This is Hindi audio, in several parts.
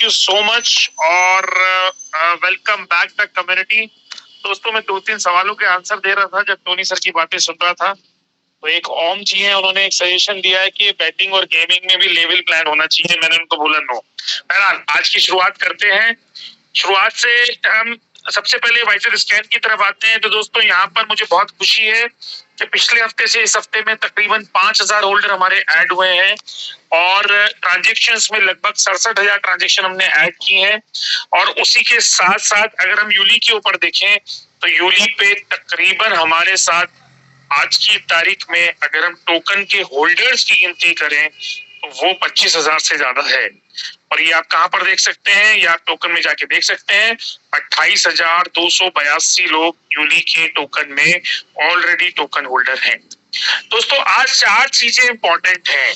यू सो मच और वेलकम बैक द कम्युनिटी। दोस्तों, मैं 2-3 सवालों के आंसर दे रहा था जब टोनी सर की बातें सुन रहा था, तो एक ओम जी हैं, उन्होंने एक सजेशन दिया है कि बैटिंग और गेमिंग में भी लेवल प्लान होना चाहिए। मैंने उनको बोला नो। बहरहाल आज की शुरुआत करते हैं। शुरुआत से हम सबसे पहले वाइजर स्कैन की तरफ आते हैं। तो दोस्तों, यहाँ पर मुझे बहुत खुशी है कि पिछले हफ्ते से इस हफ्ते में तकरीबन 5,000 होल्डर हमारे ऐड हुए हैं और ट्रांजेक्शन्स में लगभग 67,000 ट्रांजेक्शन हमने ऐड किए हैं। और उसी के साथ साथ अगर हम यूली के ऊपर देखें तो यूली पे तकरीबन हमारे साथ आज की तारीख में अगर हम टोकन के होल्डर्स की गिनती करें तो वो 25,000 से ज्यादा है। और ये आप कहां पर देख सकते हैं, या आप टोकन में जाके देख सकते हैं। 28,282 लोग यूली के टोकन में ऑलरेडी टोकन होल्डर हैं। दोस्तों, आज 4 चीजें इंपॉर्टेंट हैं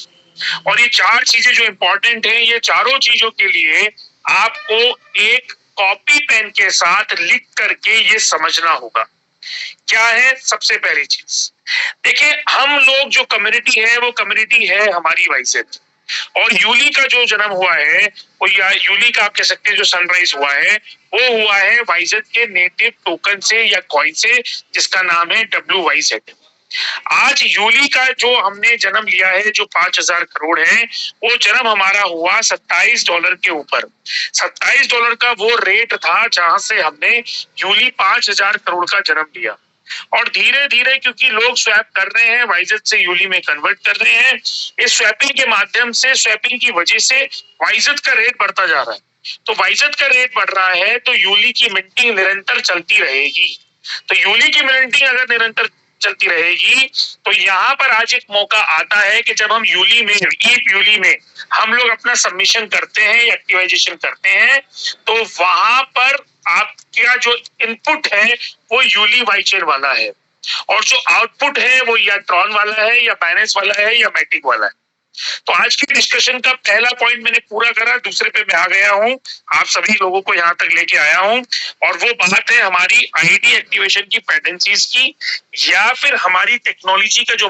और ये 4 चीजें जो इंपॉर्टेंट हैं, ये चारों चीजों के लिए आपको एक कॉपी पेन के साथ लिख करके ये समझना होगा। क्या है? सबसे पहली चीज देखिए, हम लोग जो कम्युनिटी है वो कम्युनिटी है हमारी वाइजेट। और यूली का जो जन्म हुआ है वो, या यूली का आप कह सकते हैं जो सनराइज हुआ है, वो हुआ है वाइजेट के नेटिव टोकन से या कॉइन से, जिसका नाम है WYZ। आज यूली का जो हमने जन्म लिया है, जो 5,000 करोड़ है, वो जन्म हमारा हुआ $27 के ऊपर। $27 का वो रेट था जहां से हमने यूली 5,000 करोड़ का जन्म लिया। और धीरे धीरे क्योंकि लोग स्वैप कर रहे हैं, वाइजेट से यूली में कन्वर्ट कर रहे हैं, इस स्वैपिंग के माध्यम से, स्वैपिंग की वजह से वाइजेट का रेट बढ़ता जा रहा है। तो वाइजेट का रेट बढ़ रहा है तो यूली की मिंटिंग निरंतर चलती रहेगी। तो यूली की मिंटिंग अगर निरंतर चलती रहेगी तो यहाँ पर आज एक मौका आता है कि जब हम यूली में, ईप यूली में हम लोग अपना सबमिशन करते हैं, एक्टिवाइजेशन करते हैं, तो वहां पर आपका जो इनपुट है वो यूली वाइचेर वाला है और जो आउटपुट है वो या ट्रॉन वाला है, या बाइनेंस वाला है, या मैटिक वाला है। तो आज की डिस्कशन का पहला पॉइंट मैंने पूरा करा, दूसरे पे मैं आ गया हूँ, आप सभी लोगों को यहाँ तक लेके आया हूँ। और वो बात है हमारी आईडी एक्टिवेशन की पेडेंसीज की, या फिर हमारी टेक्नोलॉजी का जो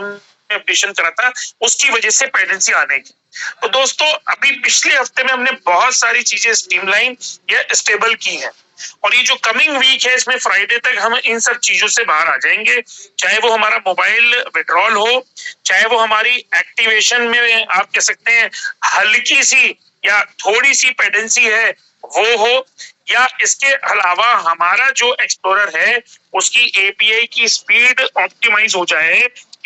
अपडेशन करा था उसकी वजह से पेडेंसी आने की। तो दोस्तों, अभी पिछले हफ्ते में हमने बहुत सारी चीजें स्ट्रीमलाइन या स्टेबल की हैं और ये जो कमिंग वीक है इसमें फ्राइडे तक हम इन सब चीजों से बाहर आ जाएंगे। चाहे वो हमारा मोबाइल विड्रॉल हो, चाहे वो हमारी एक्टिवेशन में आप कह सकते हैं हल्की सी या थोड़ी सी पेडेंसी है वो हो, या इसके अलावा हमारा जो एक्सप्लोरर है उसकी एपीआई की स्पीड ऑप्टिमाइज हो जाए,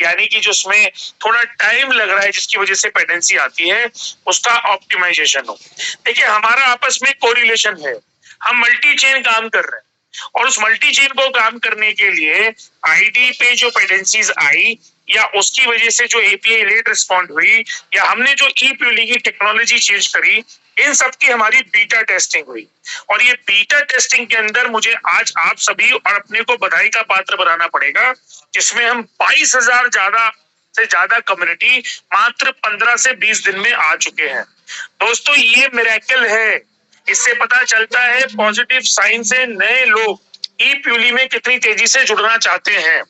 यानी कि जो उसमें थोड़ा टाइम लग रहा है जिसकी वजह से पेडेंसी आती है, उसका ऑप्टिमाइजेशन हो। देखिए, हमारा आपस में कोरिलेशन है, हम मल्टी चेन काम कर रहे हैं और उस मल्टी चेन को काम करने के लिए आईडी पे जो पेडेंसीज आई या उसकी वजह से जो एपीआई लेट रिस्पॉन्ड हुई, या हमने जो ई-प्यूली की टेक्नोलॉजी चेंज करी, इन सब की हमारी बीटा टेस्टिंग हुई। और ये बीटा टेस्टिंग के अंदर मुझे आज आप सभी और अपने को बधाई का पात्र बनाना पड़ेगा, जिसमें हम 22,000 से ज्यादा कम्युनिटी मात्र 15 से 20 दिन में आ चुके हैं। दोस्तों, ये मिरेकल है। इससे पता चलता है पॉजिटिव साइन से नए लोग ई-प्यूली में कितनी तेजी से जुड़ना चाहते हैं।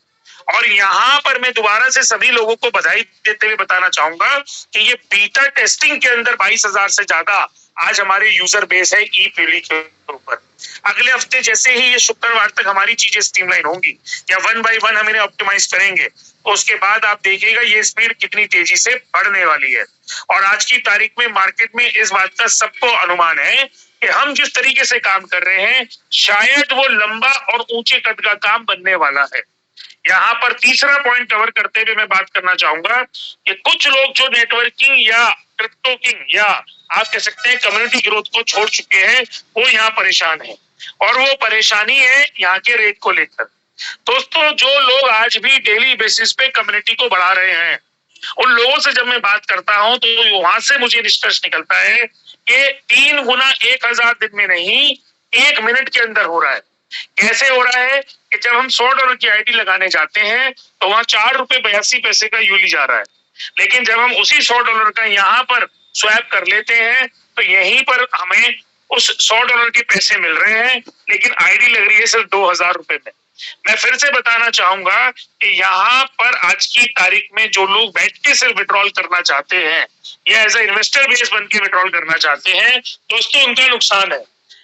और यहाँ पर मैं दोबारा से सभी लोगों को बधाई देते हुए बताना चाहूंगा कि ये बीटा टेस्टिंग के अंदर 22,000 से ज्यादा आज हमारे यूजर बेस है ई-प्यूली के ऊपर। अगले हफ्ते जैसे ही ये शुक्रवार तक हमारी चीजें स्ट्रीमलाइन होंगी या 1 बाय 1 हम इन्हें ऑप्टिमाइज करेंगे, तो उसके बाद आप देखिएगा ये स्पीड कितनी तेजी से बढ़ने वाली है। और आज की तारीख में मार्केट में इस बात का सबको अनुमान है कि हम जिस तरीके से काम कर रहे हैं शायद वो लंबा और ऊंचे कद का काम बनने वाला है। यहाँ पर तीसरा पॉइंट कवर करते हुए मैं बात करना चाहूंगा कि कुछ लोग जो नेटवर्किंग या क्रिप्टो किंग या आप कह सकते हैं कम्युनिटी ग्रोथ को छोड़ चुके हैं, वो यहाँ परेशान है और वो परेशानी है यहाँ के रेट को लेकर। दोस्तों, जो लोग आज भी डेली बेसिस पे कम्युनिटी को बढ़ा रहे हैं, उन लोगों से जब मैं बात करता हूं तो वहां से मुझे निष्कर्ष निकलता है कि 3 गुना 1,000 दिन में नहीं, 1 मिनट के अंदर हो रहा है। कैसे हो रहा है कि जब हम $100 की आईडी लगाने जाते हैं तो वहां ₹4.82 का यूली जा रहा है, लेकिन जब हम उसी $100 का यहाँ पर स्वैप कर लेते हैं तो यहीं पर हमें उस $100 के पैसे मिल रहे हैं, लेकिन आईडी लग रही है सिर्फ ₹2,000 में। मैं फिर से बताना चाहूंगा कि यहाँ पर आज की तारीख में जो लोग बैठ के सिर्फ विड्रॉल करना चाहते हैं या एज ए इन्वेस्टर बेस बन के विड्रॉल करना चाहते हैं, दोस्तों उनका नुकसान है।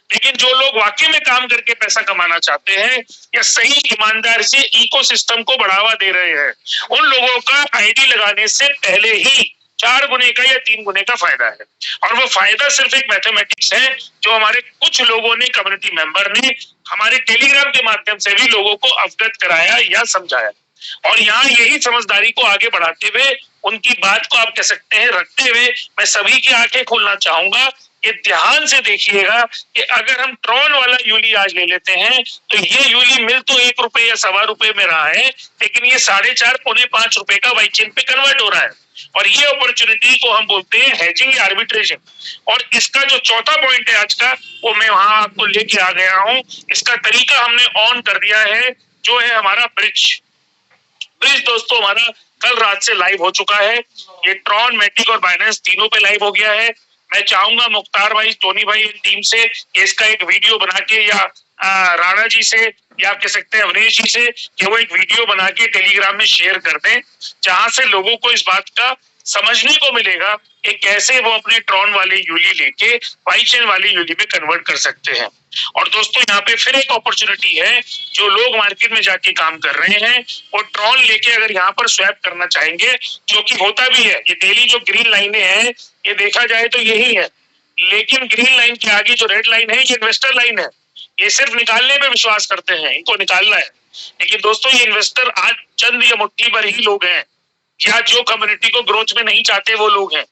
लेकिन जो लोग वाकई में काम करके पैसा कमाना चाहते हैं या सही ईमानदार से इकोसिस्टम को बढ़ावा दे रहे हैं, उन लोगों का आईडी लगाने से पहले ही 4 गुने का या 3 गुने का फायदा है। और वो फायदा सिर्फ एक मैथमेटिक्स है जो हमारे कुछ लोगों ने, कम्युनिटी मेंबर ने हमारे टेलीग्राम के माध्यम से भी लोगों को अवगत कराया या समझाया। और यहाँ यही समझदारी को आगे बढ़ाते हुए, उनकी बात को आप कह सकते हैं रखते हुए, मैं सभी की आंखें खोलना चाहूंगा। ये ध्यान से देखिएगा कि अगर हम ट्रॉन वाला यूली आज ले लेते हैं तो ये यूली मिल तो 1 रुपए या ₹1.25 में रहा है, लेकिन ये 4.5 पौने 5 रुपए का वाई चेन पे कन्वर्ट हो रहा है। और ये अपॉर्चुनिटी को हम बोलते हैं हेजिंग या आर्बिट्रेजिंग। और इसका जो चौथा पॉइंट है आज का, वो मैं वहां आपको लेके आ गया हूं। इसका तरीका हमने ऑन कर दिया है, जो है हमारा ब्रिज। ब्रिज दोस्तों हमारा कल रात से लाइव हो चुका है। ये ट्रॉन, मैटिक और बाइनेंस तीनों पे लाइव हो गया है। मैं चाहूंगा मुख्तार भाई, टोनी भाई टीम से इसका एक वीडियो बना के, या राणा जी से, या आप कह सकते हैं अवनीश जी से, कि वो एक वीडियो बना के टेलीग्राम में शेयर कर दें, जहां से लोगों को इस बात का समझने को मिलेगा कि कैसे वो अपने ट्रॉन वाले यूली लेके वाई चेन वाली यूली में कन्वर्ट कर सकते हैं। और दोस्तों यहाँ पे फिर एक अपॉर्चुनिटी है, जो लोग मार्केट में जाके काम कर रहे हैं वो ट्रॉन लेके अगर यहाँ पर स्वैप करना चाहेंगे, जो कि होता भी है। ये डेली जो ग्रीन लाइनें हैं, ये देखा जाए तो यही है, लेकिन ग्रीन लाइन के आगे जो रेड लाइन है, ये इन्वेस्टर लाइन है। ये सिर्फ निकालने पे विश्वास करते हैं, इनको निकालना है। लेकिन दोस्तों ये इन्वेस्टर आज चंद या मुट्ठी भर ही लोग हैं, या जो कम्युनिटी को ग्रोथ में नहीं चाहते वो लोग हैं,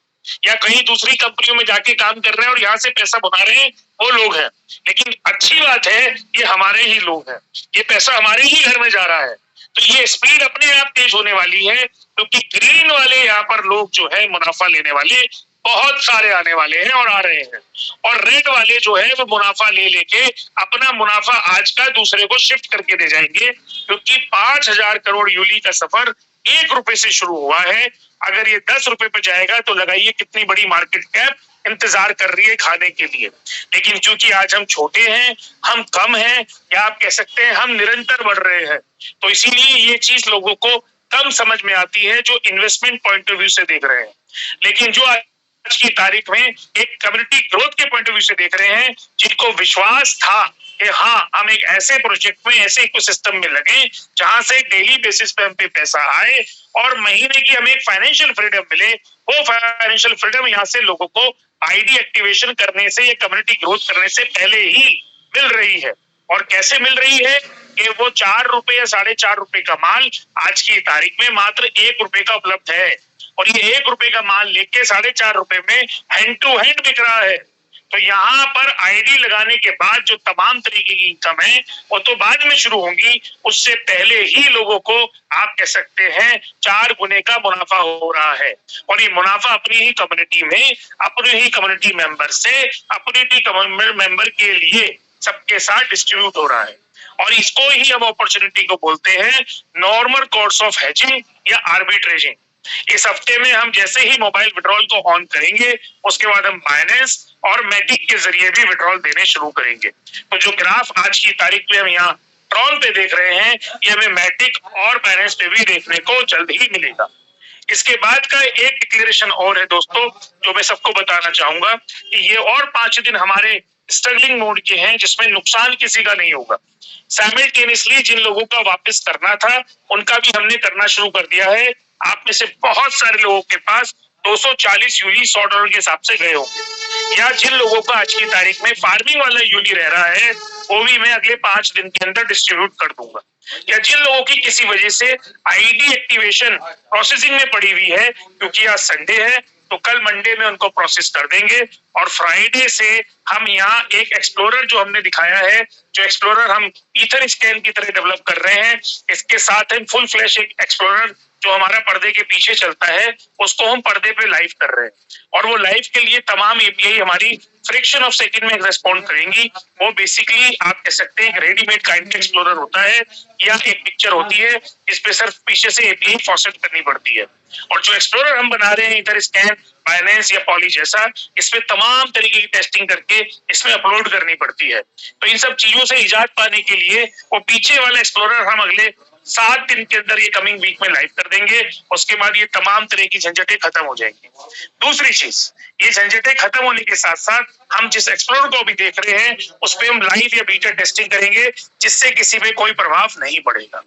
या कहीं दूसरी कंपनियों में जाके काम कर रहे हैं और यहाँ से पैसा बना रहे हैं वो लोग हैं। लेकिन अच्छी बात है, ये हमारे ही लोग हैं, ये पैसा हमारे ही घर में जा रहा है। तो ये स्पीड अपने आप तेज होने वाली है, क्योंकि ग्रीन वाले यहाँ पर लोग जो है मुनाफा लेने वाले बहुत सारे आने वाले हैं और आ रहे हैं। और रेड वाले जो है वो मुनाफा ले लेके अपना मुनाफा आज का दूसरे को शिफ्ट करके दे जाएंगे, क्योंकि 5,000 करोड़ यूली का सफर 1 रुपए से शुरू हुआ है। अगर ये 10 रुपए पे जाएगा तो लगाइए कितनी बड़ी मार्केट कैप इंतजार कर रही है खाने के लिए। लेकिन क्योंकि आज हम छोटे हैं, हम कम हैं, या आप कह सकते हैं हम निरंतर बढ़ रहे हैं, तो इसीलिए ये चीज लोगों को कम समझ में आती है जो इन्वेस्टमेंट पॉइंट ऑफ व्यू से देख रहे हैं। लेकिन जो आज की तारीख में एक कम्युनिटी ग्रोथ के पॉइंट ऑफ व्यू से देख रहे हैं, जिनको विश्वास था कि हाँ हम एक ऐसे प्रोजेक्ट में, ऐसे इकोसिस्टम में लगे जहां से डेली बेसिस पे हम पे पैसा आए और महीने की हमें फाइनेंशियल फ्रीडम मिले, वो फाइनेंशियल फ्रीडम यहाँ से लोगों को आईडी एक्टिवेशन करने से या कम्युनिटी ग्रोथ करने से पहले ही मिल रही है। और कैसे मिल रही है कि वो 4 रुपए या 4.5 रुपए का माल आज की तारीख में मात्र 1 रुपए का उपलब्ध है। और ये 1 रुपए का माल लेके 4.5 रुपए में हैंड टू हैंड बिक रहा है। तो यहाँ पर आईडी लगाने के बाद जो तमाम तरीके की इनकम है वो तो बाद में शुरू होंगी, उससे पहले ही लोगों को आप कह सकते हैं 4 गुने का मुनाफा हो रहा है। और ये मुनाफा अपनी ही कम्युनिटी में, अपने ही कम्युनिटी मेंबर से, अपने ही मेंबर के लिए सबके साथ डिस्ट्रीब्यूट हो रहा है। और इसको ही हम अपॉर्चुनिटी को बोलते हैं नॉर्मल कोर्स ऑफ हेजिंग या आर्बिट्रेजिंग। इस हफ्ते में हम जैसे ही मोबाइल विड्रॉल को ऑन करेंगे, उसके बाद हम बाइनेंस और मैटिक के जरिए भी विड्रॉल देने शुरू करेंगे। तो जो ग्राफ आज की तारीख में हम यहाँ ट्रॉन पे देख रहे हैं, ये हमें मैटिक और बाइनेंस पे भी देखने को जल्द ही मिलेगा। इसके बाद का एक डिक्लेरेशन और है दोस्तों, जो मैं सबको बताना चाहूंगा कि ये और 5 दिन हमारे स्ट्रगलिंग मोड के हैं, जिसमें नुकसान किसी का नहीं होगा। साइमल्टेनियसली जिन लोगों का वापस करना था उनका भी हमने करना शुरू कर दिया है। आप में से बहुत सारे लोगों के पास 240 यूली $100 के हिसाब से गए होंगे, या जिन लोगों का आज की तारीख में फार्मिंग वाला यूली रह रहा है वो भी मैं अगले 5 दिन के अंदर डिस्ट्रीब्यूट कर दूंगा। या जिन लोगों की किसी वजह से आईडी एक्टिवेशन प्रोसेसिंग में पड़ी हुई है, क्योंकि आज संडे है तो कल मंडे में उनको प्रोसेस कर देंगे। और फ्राइडे से हम यहाँ एक एक्सप्लोरर जो हमने दिखाया है, जो एक्सप्लोरर हम ईथर स्कैन की तरह डेवलप कर रहे हैं, इसके साथ हम फुल फ्लैश एक एक्सप्लोरर जो हमारा पर्दे के पीछे चलता है उसको हम पर्दे पे लाइव कर रहे हैं और वो लाइव के लिए तमाम एपीआई हमारी फ्रैक्शन ऑफ सेकंड में रिस्पॉन्ड करेंगी। वो बेसिकली आप कह सकते हैं रेडीमेड का इंटर एक्सप्लोरर होता है या एक पिक्चर होती है इस पे सिर्फ पीछे से एपीआई फॉसेट करनी पड़ती है। और जो एक्सप्लोरर हम बना रहे हैं इधर स्कैन, बाइनेंस या पॉली जैसा, इसमें तमाम तरीके की टेस्टिंग करके इसमें अपलोड करनी पड़ती है। तो इन सब चीजों से इजाद पाने के लिए वो पीछे वाला एक्सप्लोरर हम अगले 7 दिन के अंदर ये कमिंग वीक में लाइव कर देंगे। उसके बाद ये तमाम तरह की झंझटें खत्म हो जाएंगी। दूसरी चीज, ये झंझटें खत्म होने के साथ साथ हम जिस एक्सप्लोरर को अभी देख रहे हैं उस पर हम लाइव या बीटा टेस्टिंग करेंगे जिससे किसी पे कोई प्रभाव नहीं पड़ेगा।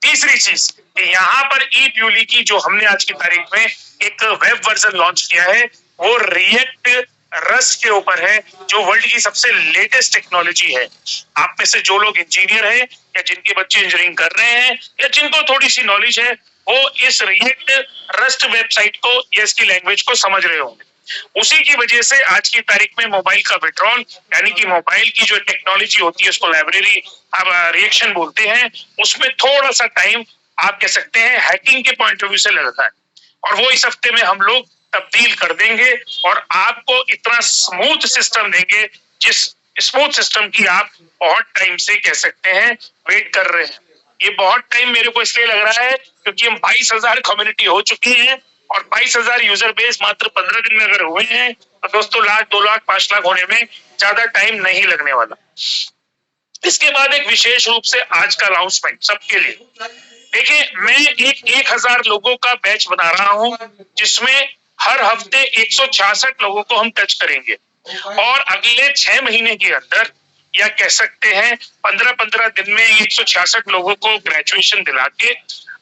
तीसरी चीज, यहाँ पर ई प्यूली की जो हमने आज की तारीख में एक वेब वर्जन लॉन्च किया है वो रिएक्ट रस्ट के ऊपर है, जो वर्ल्ड की सबसे लेटेस्ट टेक्नोलॉजी है। आप में से जो लोग इंजीनियर हैं या जिनके बच्चे इंजीनियरिंग कर रहे हैं या जिनको थोड़ी सी नॉलेज है वो इस रिएक्ट रस्ट वेबसाइट को या इसकी लैंग्वेज को समझ रहे होंगे। उसी की वजह से आज की तारीख में मोबाइल का विड्रॉल यानी कि मोबाइल की जो टेक्नोलॉजी होती है उसको लाइब्रेरी रिएक्शन बोलते हैं, उसमें थोड़ा सा टाइम आप कह सकते हैं हैकिंग के पॉइंट ऑफ व्यू से लगता है और वो इस हफ्ते में हम लोग तब्दील कर देंगे और आपको इतना स्मूथ सिस्टम देंगे जिस स्मूथ सिस्टम की आप बहुत टाइम से कह सकते हैं वेट कर रहे हैं। ये बहुत टाइम मेरे को इसलिए लग रहा है क्योंकि हम 22,000 कम्युनिटी हो चुकी हैं और 22,000 यूजर बेस मात्र 15 दिन में अगर हुए हैं तो दोस्तों लाख, 2 लाख, 5 लाख होने में ज्यादा टाइम नहीं लगने वाला। इसके बाद एक विशेष रूप से आज का अनाउंसमेंट सबके लिए। देखिए, मैं 1,000 लोगों का बैच बना रहा हूं जिसमें हर हफ्ते 166 लोगों को हम टच करेंगे और अगले 6 महीने के अंदर या कह सकते हैं 15-15 दिन में 166 लोगों को ग्रेजुएशन दिला के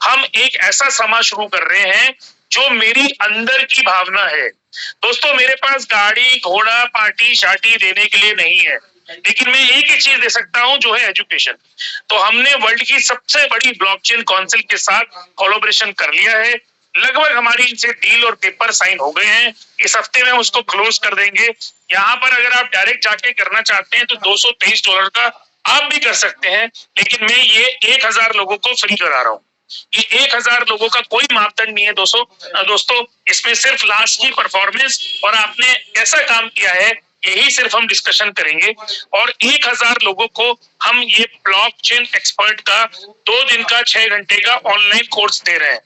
हम एक ऐसा समाज शुरू कर रहे हैं जो मेरी अंदर की भावना है। दोस्तों, मेरे पास गाड़ी, घोड़ा, पार्टी शार्टी देने के लिए नहीं है, लेकिन मैं एक ही चीज दे सकता हूं जो है एजुकेशन। तो हमने वर्ल्ड की सबसे बड़ी ब्लॉकचेन काउंसिल के साथ कोलैबोरेशन कर लिया है। लगभग हमारी इनसे डील और पेपर साइन हो गए हैं। इस हफ्ते में उसको क्लोज कर देंगे। यहाँ पर अगर आप डायरेक्ट जाके करना चाहते हैं तो $223 का आप भी कर सकते हैं, लेकिन मैं ये 1,000 लोगों को फ्री करा रहा हूँ। ये 1,000 लोगों का कोई मापदंड नहीं है दोस्तों, इसमें सिर्फ लास्ट की परफॉर्मेंस और आपने कैसा काम किया है यही सिर्फ हम डिस्कशन करेंगे। और 1,000 लोगों को हम ये ब्लॉकचेन एक्सपर्ट का 2 दिन का 6 घंटे का ऑनलाइन कोर्स दे रहे हैं।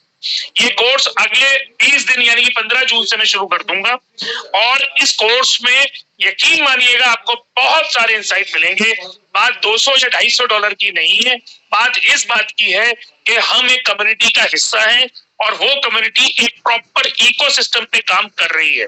ये कोर्स अगले 20 दिन यानी कि 15 जून से मैं शुरू कर दूंगा और इस कोर्स में यकीन मानिएगा आपको बहुत सारे इंसाइट मिलेंगे। बात 200 या $250 की नहीं है, बात इस बात की है कि हम एक कम्युनिटी का हिस्सा हैं और वो कम्युनिटी एक प्रॉपर इकोसिस्टम पे काम कर रही है।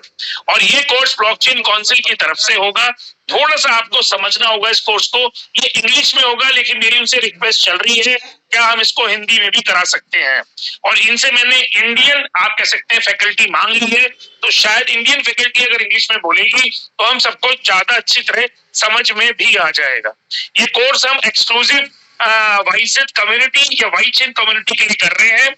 और ये कोर्स ब्लॉकचेन काउंसिल की तरफ से होगा। थोड़ा सा आपको समझना होगा इस कोर्स को, ये इंग्लिश में होगा लेकिन मेरी उनसे रिक्वेस्ट चल रही है क्या हम इसको हिंदी में भी करा सकते हैं। और इनसे मैंने इंडियन आप कह सकते हैं फैकल्टी मांग ली है, तो शायद इंडियन फैकल्टी अगर इंग्लिश में बोलेगी तो हम सबको ज्यादा अच्छी तरह समझ में भी आ जाएगा। ये कोर्स हम एक्सक्लूसिव वाइसेट कम्युनिटी या वाइचेन कम्युनिटी के लिए कर रहे हैं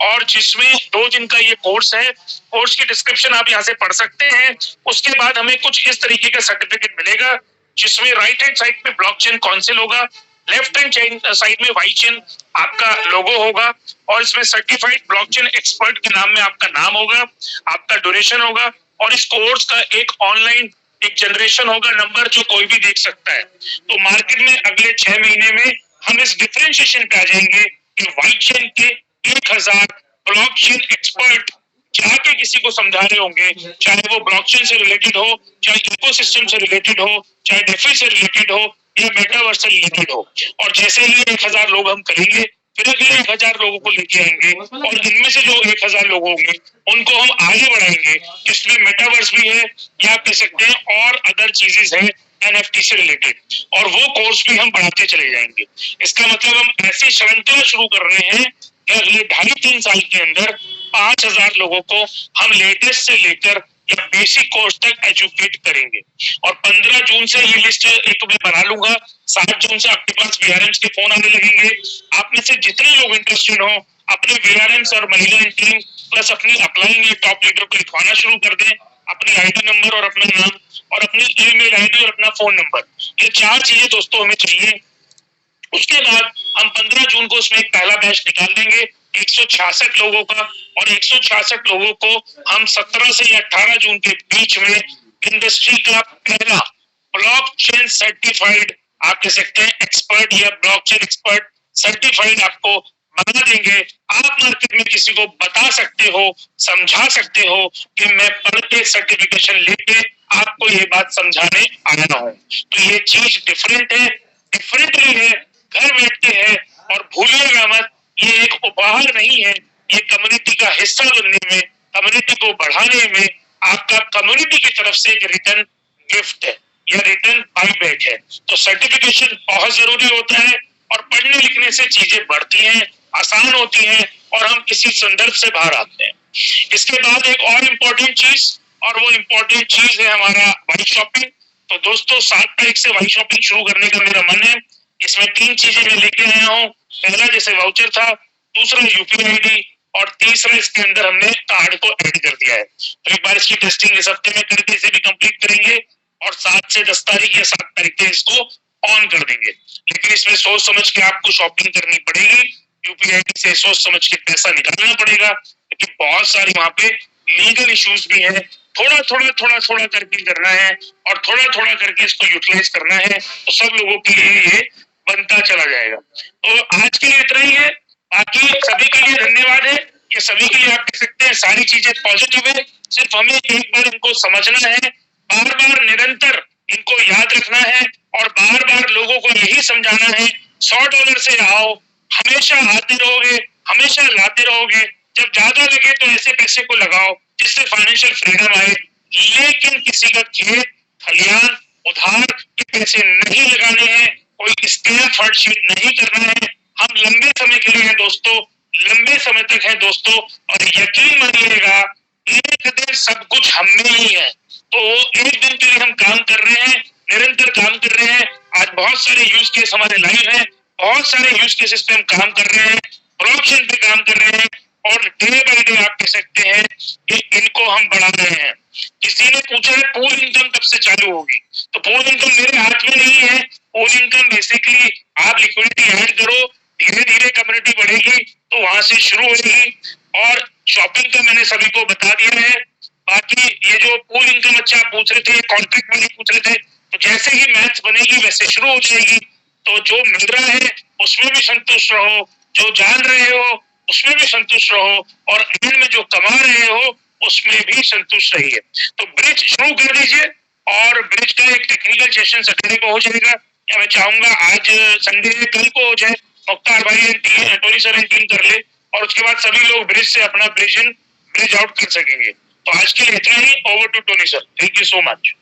और जिसमें 2 दिन का ये कोर्स है। कोर्स की डिस्क्रिप्शन आप यहाँ से पढ़ सकते हैं। उसके बाद हमें कुछ इस तरीके का सर्टिफिकेट मिलेगा जिसमें राइट हैंड साइड पे ब्लॉकचेन काउंसिल होगा, लेफ्ट हैंड साइड में वाइचेन आपका लोगो होगा और इसमें सर्टिफाइड ब्लॉकचेन एक्सपर्ट के नाम में आपका नाम होगा, आपका ड्यूरेशन होगा और इस कोर्स का एक ऑनलाइन एक जनरेशन होगा नंबर जो कोई भी देख सकता है। तो मार्केट में अगले 6 महीने में हम इस डिफरेंशिएशन पे आ जाएंगे कि वाइचेन के 1,000 ब्लॉकचेन एक्सपर्ट जाके किसी को समझा रहे होंगे, चाहे वो ब्लॉकचेन से रिलेटेड हो, चाहे इकोसिस्टम से रिलेटेड हो, चाहे डेफी से रिलेटेड हो या मेटावर्स से रिलेटेड हो। और जैसे ही 1,000 लोग हम करेंगे फिर अगले 1,000 लोगों को लेके आएंगे और इनमें से जो 1,000 लोग होंगे उनको हम आगे बढ़ाएंगे जिसमें मेटावर्स भी है या कह सकते हैं और अदर चीजेस है एनएफटी से रिलेटेड, और वो कोर्स भी हम बढ़ाते चले जाएंगे। इसका मतलब हम ऐसी श्रृंखला शुरू कर रहे हैं कि अगले 2.5-3 साल के अंदर 5,000 लोगों को हम लेटेस्ट से लेकर या बेसिक कोर्स तक एजुकेट करेंगे। और 15 जून से ये लिस्ट एक मैं बना लूंगा। 7 जून से आपके पास वीआरएम्स के फोन आने लगेंगे। आप में से जितने लोग इंटरेस्टेड हो अपने वीआरएम्स और महिला टीम प्लस अपनी अपलाइन या टॉप लीडर को लिखवाना शुरू कर दें, अपनी आईडी नंबर और अपना नाम और अपनी ईमेल आईडी और अपना फोन नंबर, ये 4 चीजें दोस्तों हमें चाहिए। उसके बाद हम 15 जून को उसमें एक पहला बैच निकाल देंगे 166 लोगों का, और 166 लोगों को हम 17 से 18 जून के बीच में इंडस्ट्री का पहला ब्लॉकचेन सर्टिफाइड, आप कह सकते हैं एक्सपर्ट या ब्लॉकचेन एक्सपर्ट सर्टिफाइड आपको बना देंगे। आप मार्केट में किसी को बता सकते हो, समझा सकते हो कि मैं पढ़ के सर्टिफिकेशन लेके आपको ये बात समझाने आया हूँ। तो ये चीज डिफरेंट है, डिफरेंटली है, घर बैठ के है, और भूलिएगा मत, ये एक उपहार नहीं है, ये कम्युनिटी का हिस्सा बनने में, कम्युनिटी को बढ़ाने में आपका कम्युनिटी की तरफ से एक रिटर्न गिफ्ट है या रिटर्न बाईबैक है। तो सर्टिफिकेशन बहुत जरूरी होता है, और पढ़ने लिखने से चीजें बढ़ती हैं, आसान होती हैं, और हम किसी संदर्भ से बाहर आते हैं। इसके बाद एक और इम्पोर्टेंट चीज, और वो इम्पोर्टेंट चीज है हमारा वाइट शॉपिंग। तो दोस्तों 7 तारीख से वाइट शॉपिंग शुरू करने का मेरा मन है। इसमें 3 चीजें मैं लेके आया हूँ। पहला जैसे वाउचर था, दूसरा यूपीआई आईडी, और तीसरा इसके अंदर हमने कार्ड को ऐड कर दिया है। तो एक बार इसकी टेस्टिंग इस हफ्ते में करके इसे भी कंप्लीट करेंगे, और 7 से 10 तारीख या 7 तारीख तक इसको ऑन कर देंगे। लेकिन इसमें सोच समझ के आपको शॉपिंग करनी पड़ेगी, यूपीआई से सोच समझ के पैसा निकालना पड़ेगा, क्योंकि बहुत सारी वहां पे लीगल इश्यूज भी है। थोड़ा करके करना है, और थोड़ा करके इसको यूटिलाइज करना है, तो सब लोगों के लिए ये बनता चला जाएगा। तो आज के लिए इतना ही है, बाकी सभी के लिए धन्यवाद है। ये सभी के लिए आप कह सकते हैं सारी चीजें पॉजिटिव है, सिर्फ हमें एक बार इनको समझना है, बार बार निरंतर इनको याद रखना है, और बार बार लोगों को यही समझाना है, $100 से आओ, हमेशा आते रहोगे, हमेशा लाते रहोगे, जब ज्यादा लगे तो ऐसे पैसे को लगाओ जिससे फाइनेंशियल फ्रीडम आए। लेकिन किसी का खेत खलियान उधार के पैसे नहीं लगाने हैं, कोई स्कैम फर्ड शीट नहीं करना है। हम लंबे समय के लिए हैं दोस्तों, लंबे समय तक हैं दोस्तों, और यकीन मानिएगा एक दिन सब कुछ हम में ही है। तो एक दिन के लिए हम काम कर रहे हैं, निरंतर काम कर रहे हैं। आज बहुत सारे यूज केस हमारे लाइव हैं, बहुत सारे यूज केसेस पे हम काम कर रहे हैं, ब्लॉकचेन पे काम कर रहे हैं, और डे बाय डे आप कह सकते हैं कि इनको हम बढ़ा रहे हैं। किसी ने पूछा है पूल इनकम कब से चालू होगी, तो पूल इनकम मेरे हाथ में नहीं है। पूल इनकम बेसिकली आप लिक्विडिटी ऐड करो, धीरे धीरे कम्युनिटी बढ़ेगी, तो वहां से शुरू होगी। और शॉपिंग का मैंने सभी को बता दिया है। बाकी ये जो पूल इनकम अच्छा पूछ रहे थे, कॉन्ट्रैक्ट वाली पूछ रहे थे, तो जैसे ही मैथ्स बनेगी वैसे शुरू हो जाएगी। तो जो मिल रहा है उसमें भी संतुष्ट रहो, जो जान रहे हो उसमें भी संतुष्ट रहो, और एंड में जो कमा रहे हो उसमें भी संतुष्ट रहिए। तो ब्रिज शुरू कर दीजिए, और ब्रिज का एक टेक्निकल सेशन सैटरडे को हो जाएगा, या मैं चाहूंगा आज संडे कल को हो जाए, मुख्तार भाई टोनी सर टीम कर ले, और उसके बाद सभी लोग ब्रिज से अपना ब्रिज आउट कर सकेंगे। तो आज के लिए इतना ही। Over to Tony sir, thank you so much.